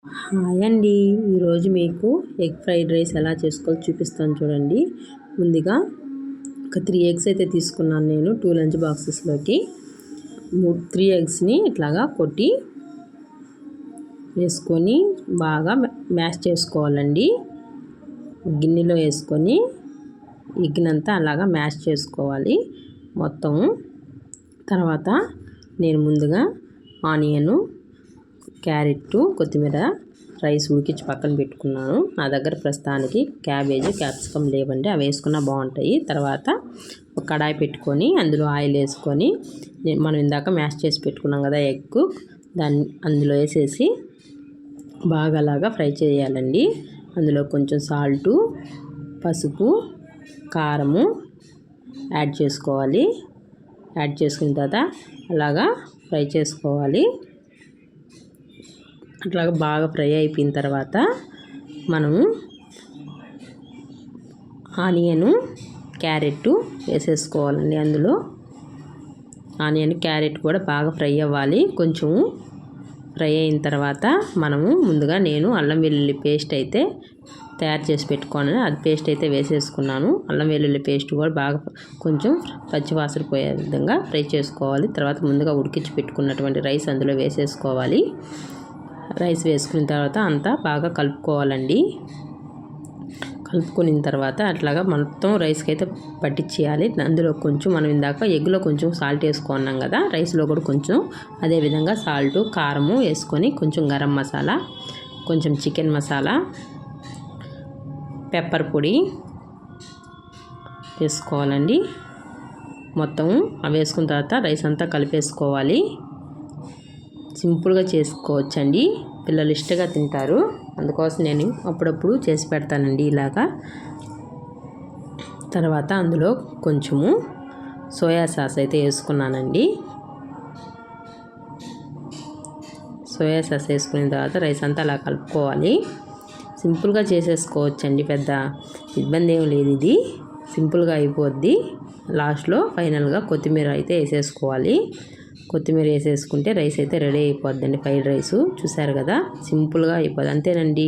Hi అండి. ఈరోజు మీకు ఎగ్ ఫ్రైడ్ రైస్ ఎలా చేసుకోవాలో చూపిస్తాను చూడండి. ముందుగా ఒక 3 ఎగ్స్ అయితే తీసుకున్నాను నేను 2 లంచ్ బాక్సెస్లోకి. 3 ఎగ్స్ని ఇట్లాగా కొట్టి వేసుకొని బాగా మ్యాష్ చేసుకోవాలండి. గిన్నెలో వేసుకొని ఎగ్నంతా అలాగా మ్యాష్ చేసుకోవాలి మొత్తం. తర్వాత నేను ముందుగా ఆనియను, క్యారెట్, కొత్తిమీర, రైస్ ఉడికించి పక్కన పెట్టుకున్నాను. నా దగ్గర ప్రస్తుతానికి క్యాబేజీ, క్యాప్సికమ్ లేవండి, అవి వేసుకున్నా బాగుంటాయి. తర్వాత ఒక కడాయి పెట్టుకొని అందులో ఆయిల్ వేసుకొని మనం ఇందాక మ్యాష్ చేసి పెట్టుకున్నాం కదా ఎగ్, దాన్ని అందులో వేసేసి బాగా అలాగా ఫ్రై చేయాలండి. అందులో కొంచెం సాల్టు, పసుపు, కారము యాడ్ చేసుకోవాలి. యాడ్ చేసుకున్న తర్వాత అలాగా ఫ్రై చేసుకోవాలి. అట్లాగా బాగా ఫ్రై అయిపోయిన తర్వాత మనము ఆనియను, క్యారెట్ వేసేసుకోవాలండి. అందులో ఆనియన్, క్యారెట్ కూడా బాగా ఫ్రై అవ్వాలి. కొంచెము ఫ్రై అయిన తర్వాత మనము ముందుగా నేను అల్లం వెల్లుల్లి పేస్ట్ అయితే తయారు చేసి పెట్టుకోను, అది పేస్ట్ అయితే వేసేసుకున్నాను. అల్లం వెల్లుల్లి పేస్ట్ కూడా బాగా కొంచెం పచ్చివాసన పోయే విధంగా ఫ్రై చేసుకోవాలి. తర్వాత ముందుగా ఉడికించి పెట్టుకున్నటువంటి రైస్ అందులో వేసేసుకోవాలి. రైస్ వేసుకున్న తర్వాత అంతా బాగా కలుపుకోవాలండి. కలుపుకున్న తర్వాత అట్లాగా మొత్తం రైస్కి అయితే పట్టించేయాలి. అందులో కొంచెం మనం ఇందాక ఎగ్లో కొంచెం సాల్ట్ వేసుకున్నాం కదా, రైస్లో కూడా కొంచెం అదేవిధంగా సాల్టు, కారము వేసుకొని కొంచెం గరం మసాలా, కొంచెం చికెన్ మసాలా, పెప్పర్ పొడి వేసుకోవాలండి. మొత్తం అవి వేసుకున్న తర్వాత రైస్ అంతా కలిపేసుకోవాలి. సింపుల్గా చేసుకోవచ్చండి, పిల్లలు ఇష్టంగా తింటారు. అందుకోసం నేను అప్పుడప్పుడు చేసి పెడతానండి ఇలాగా. తర్వాత అందులో కొంచెము సోయా సాస్ అయితే వేసుకున్నానండి. సోయా సాస్ వేసుకున్న తర్వాత రైస్ అంతా అలా కలుపుకోవాలి. సింపుల్గా చేసేసుకోవచ్చండి, పెద్ద ఇబ్బంది ఏం లేదు. ఇది సింపుల్గా అయిపోద్ది. లాస్ట్లో ఫైనల్గా కొత్తిమీర అయితే వేసేసుకోవాలి. కొత్తిమీర వేసేసుకుంటే రైస్ అయితే రెడీ అయిపోద్దండి. ఫ్రైడ్ రైస్ చూసారు కదా, సింపుల్గా అయిపోద్ది. అంతేనండి.